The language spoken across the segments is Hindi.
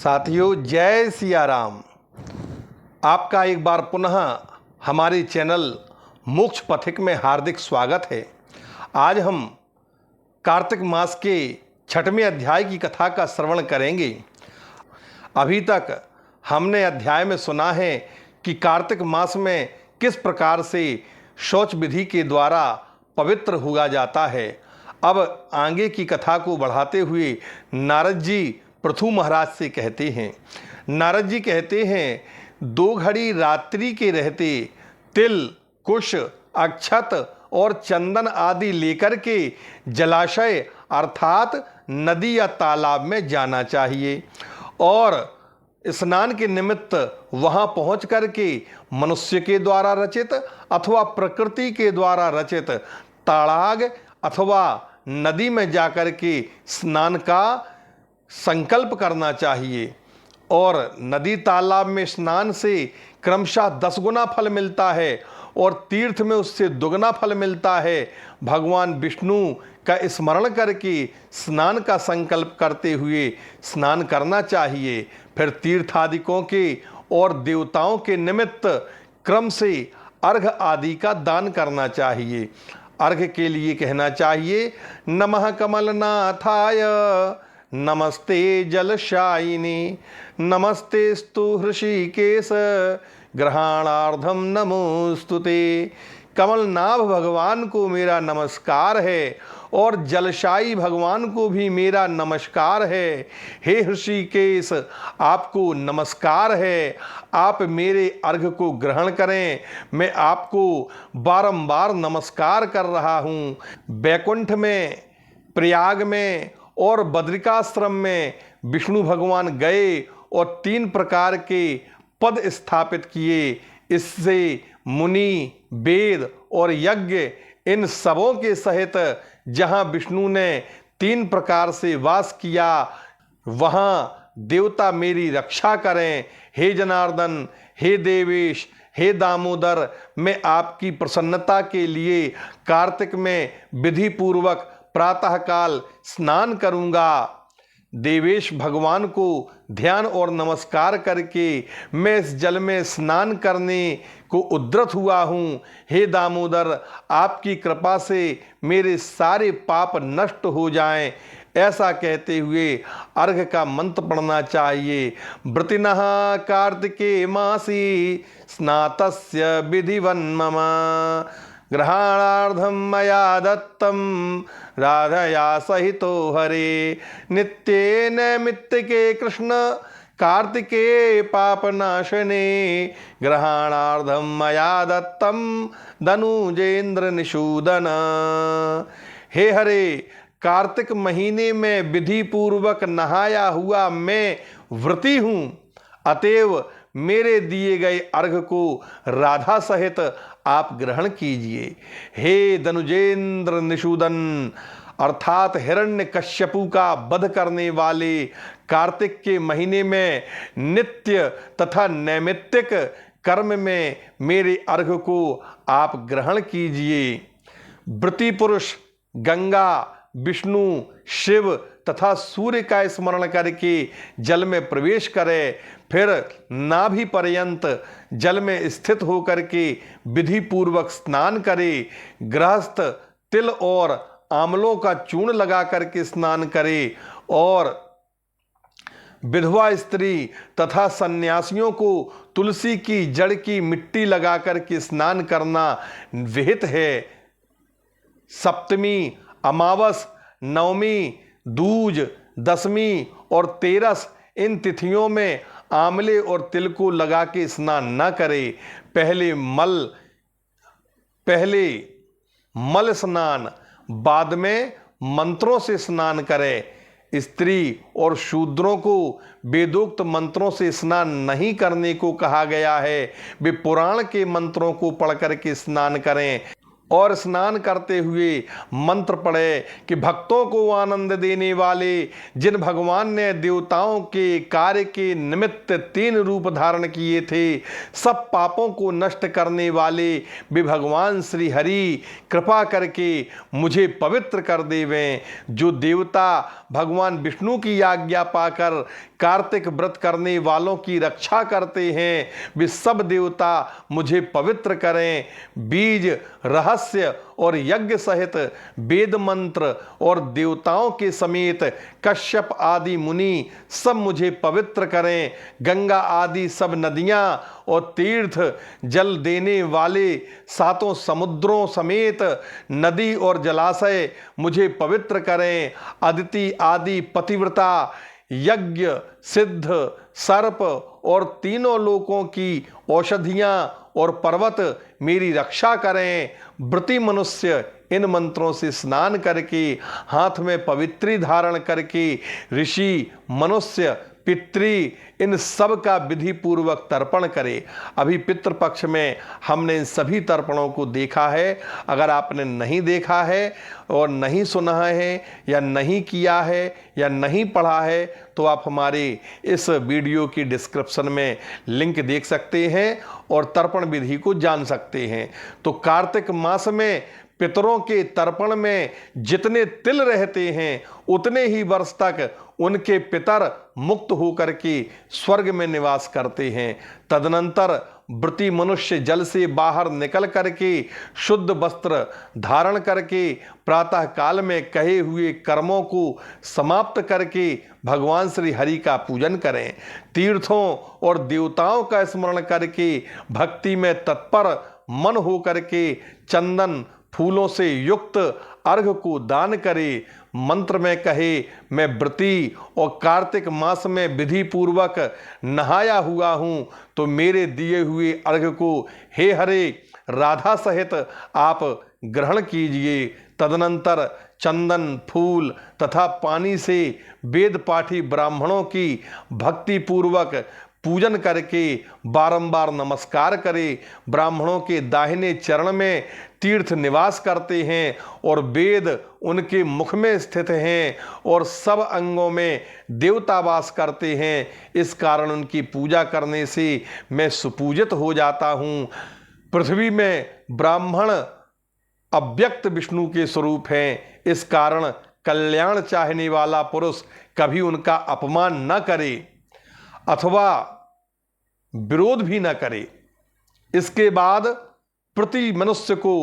साथियों, जय सिया राम। आपका एक बार पुनः हमारे चैनल मोक्ष पथिक में हार्दिक स्वागत है। आज हम कार्तिक मास के 6वें अध्याय की कथा का श्रवण करेंगे। अभी तक हमने अध्याय में सुना है कि कार्तिक मास में किस प्रकार से शौच विधि के द्वारा पवित्र हुआ जाता है। अब आगे की कथा को बढ़ाते हुए नारद जी पृथु महाराज से कहते हैं। नारद जी कहते हैं, 2 घड़ी रात्रि के रहते तिल, कुश, अक्षत और चंदन आदि लेकर के जलाशय अर्थात नदी या तालाब में जाना चाहिए और स्नान के निमित्त वहां पहुंच करके मनुष्य के द्वारा रचित अथवा प्रकृति के द्वारा रचित ताड़ाग अथवा नदी में जाकर के स्नान का संकल्प करना चाहिए। और नदी तालाब में स्नान से क्रमशः 10 गुना फल मिलता है और तीर्थ में उससे दुगना फल मिलता है। भगवान विष्णु का स्मरण करके स्नान का संकल्प करते हुए स्नान करना चाहिए। फिर तीर्थादिकों के और देवताओं के निमित्त क्रम से अर्घ आदि का दान करना चाहिए। अर्घ के लिए कहना चाहिए, नमः कमलनाथाय, नमस्ते जलशायिनी, नमस्तेस्तु हृषिकेश, ग्रहणार्थम नमोस्तुते। कमलनाभ भगवान को मेरा नमस्कार है और जलशायी भगवान को भी मेरा नमस्कार है। हे ऋषिकेश, आपको नमस्कार है, आप मेरे अर्घ को ग्रहण करें। मैं आपको बारंबार नमस्कार कर रहा हूँ। बैकुंठ में, प्रयाग में और बद्रिकाश्रम में विष्णु भगवान गए और 3 प्रकार के पद स्थापित किए। इससे मुनि, वेद और यज्ञ इन सबों के सहित जहां विष्णु ने 3 प्रकार से वास किया, वहां देवता मेरी रक्षा करें। हे जनार्दन, हे देवेश, हे दामोदर, मैं आपकी प्रसन्नता के लिए कार्तिक में विधि पूर्वक प्रातःकाल स्नान करूंगा। देवेश भगवान को ध्यान और नमस्कार करके मैं इस जल में स्नान करने को उद्यत हुआ हूँ। हे दामोदर, आपकी कृपा से मेरे सारे पाप नष्ट हो जाएं। ऐसा कहते हुए अर्घ का मंत्र पढ़ना चाहिए। व्रतिनः कार्तिके मासी स्नातस्य विधिवन् मम, ग्रहणार्थम मया दत्तम राधया सहितो हरे, नित्ये नैमित्तिके कृष्ण कार्तिके पापनाशने, ग्रहणार्थम मया दत्तम धनुजेन्द्र निषूदन। हे हरे, कार्तिक महीने में विधि पूर्वक नहाया हुआ मैं व्रती हूँ, अतएव मेरे दिए गए अर्घ को राधा सहित आप ग्रहण कीजिए। हे धनुजेन्द्र निषूदन अर्थात हिरण्यकश्यपु का वध करने वाले कार्तिक के महीने में नित्य तथा नैमित्तिक कर्म में मेरे अर्घ को आप ग्रहण कीजिए। व्रती पुरुष गंगा, विष्णु, शिव तथा सूर्य का स्मरण करके जल में प्रवेश करे। फिर नाभि पर्यंत जल में स्थित होकर के विधि पूर्वक स्नान करे। गृहस्थ तिल और आंवलों का चूर्ण लगा करके स्नान करे और विधवा स्त्री तथा सन्यासियों को तुलसी की जड़ की मिट्टी लगा करके स्नान करना विहित है। सप्तमी, अमावस, नवमी, दूज, दशमी और तेरस इन तिथियों में आंवले और तिल को लगा के स्नान न करे। पहले मल स्नान, बाद में मंत्रों से स्नान करे। स्त्री और शूद्रों को वेदोक्त मंत्रों से स्नान नहीं करने को कहा गया है। वे पुराण के मंत्रों को पढ़ करके स्नान करें और स्नान करते हुए मंत्र पढ़े कि भक्तों को आनंद देने वाले जिन भगवान ने देवताओं के कार्य के निमित्त 3 रूप धारण किए थे, सब पापों को नष्ट करने वाले वे भगवान श्री हरि कृपा करके मुझे पवित्र कर देवें। जो देवता भगवान विष्णु की आज्ञा पाकर कार्तिक व्रत करने वालों की रक्षा करते हैं, वे सब देवता मुझे पवित्र करें। बीज, रहस्य और यज्ञ सहित वेद मंत्र और देवताओं के समेत कश्यप आदि मुनि सब मुझे पवित्र करें। गंगा आदि सब नदियां और तीर्थ जल देने वाले 7 समुद्रों समेत नदी और जलाशय मुझे पवित्र करें। अदिति आदि पतिव्रता, यज्ञ, सिद्ध, सर्प और 3 लोकों की औषधियां और पर्वत मेरी रक्षा करें। व्रती मनुष्य इन मंत्रों से स्नान करके हाथ में पवित्री धारण करके ऋषि, मनुष्य, पितृ इन सब का विधि पूर्वक तर्पण करे। अभी पितृपक्ष में हमने इन सभी तर्पणों को देखा है। अगर आपने नहीं देखा है और नहीं सुना है या नहीं किया है या नहीं पढ़ा है तो आप हमारे इस वीडियो की डिस्क्रिप्शन में लिंक देख सकते हैं और तर्पण विधि को जान सकते हैं। तो कार्तिक मास में पितरों के तर्पण में जितने तिल रहते हैं उतने ही वर्ष तक उनके पितर मुक्त होकर के स्वर्ग में निवास करते हैं। तदनंतर व्रती मनुष्य जल से बाहर निकल करके शुद्ध वस्त्र धारण करके प्रातः काल में कहे हुए कर्मों को समाप्त करके भगवान श्री हरि का पूजन करें। तीर्थों और देवताओं का स्मरण करके भक्ति में तत्पर मन हो करके चंदन फूलों से युक्त अर्घ को दान करे। मंत्र में कहे, मैं व्रती और कार्तिक मास में विधि पूर्वक नहाया हुआ हूँ, तो मेरे दिए हुए अर्घ को हे हरे राधा सहित आप ग्रहण कीजिए। तदनंतर चंदन, फूल तथा पानी से वेद पाठी ब्राह्मणों की भक्ति पूर्वक पूजन करके बारंबार नमस्कार करे। ब्राह्मणों के दाहिने चरण में तीर्थ निवास करते हैं और वेद उनके मुख में स्थित हैं और सब अंगों में देवता वास करते हैं। इस कारण उनकी पूजा करने से मैं सुपूजित हो जाता हूँ। पृथ्वी में ब्राह्मण अव्यक्त विष्णु के स्वरूप हैं। इस कारण कल्याण चाहने वाला पुरुष कभी उनका अपमान न करे अथवा विरोध भी न करे। इसके बाद प्रति मनुष्य को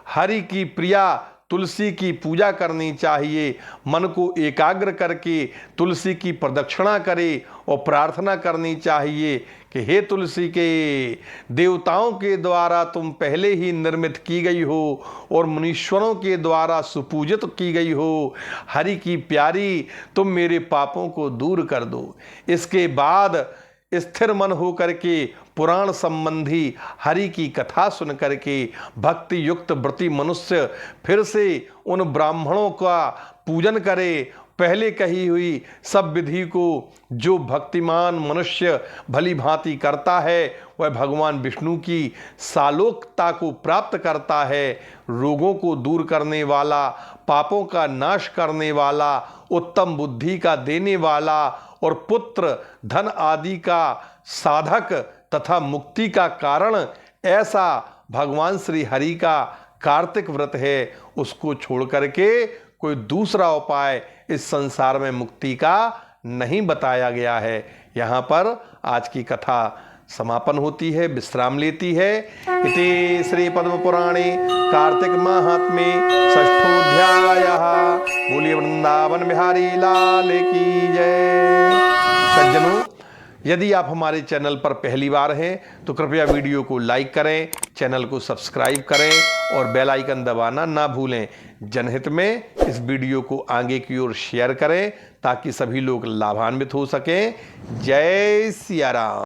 हरि की प्रिया तुलसी की पूजा करनी चाहिए। मन को एकाग्र करके तुलसी की प्रदक्षिणा करे और प्रार्थना करनी चाहिए कि हे तुलसी के, देवताओं के द्वारा तुम पहले ही निर्मित की गई हो और मुनीश्वरों के द्वारा सुपूजित की गई हो। हरि की प्यारी, तुम मेरे पापों को दूर कर दो। इसके बाद स्थिर मन हो करके पुराण संबंधी हरि की कथा सुन करके भक्ति युक्त व्रती मनुष्य फिर से उन ब्राह्मणों का पूजन करे। पहले कही हुई सब विधि को जो भक्तिमान मनुष्य भली भांति करता है वह भगवान विष्णु की सालोकता को प्राप्त करता है। रोगों को दूर करने वाला, पापों का नाश करने वाला, उत्तम बुद्धि का देने वाला और पुत्र धन आदि का साधक तथा मुक्ति का कारण ऐसा भगवान श्री हरि का कार्तिक व्रत है। उसको छोड़ करके कोई दूसरा उपाय इस संसार में मुक्ति का नहीं बताया गया है। यहाँ पर आज की कथा समापन होती है, विश्राम लेती है। इति श्री पद्म पुराणे कार्तिक माहात्म्ये षष्ठोऽध्यायः। बोलिए वृंदावन बिहारी लाल की जय। सज्जनों, यदि आप हमारे चैनल पर पहली बार हैं तो कृपया वीडियो को लाइक करें, चैनल को सब्सक्राइब करें और बेल आइकन दबाना ना भूलें। जनहित में इस वीडियो को आगे की ओर शेयर करें ताकि सभी लोग लाभान्वित हो सकें। जय सिया राम।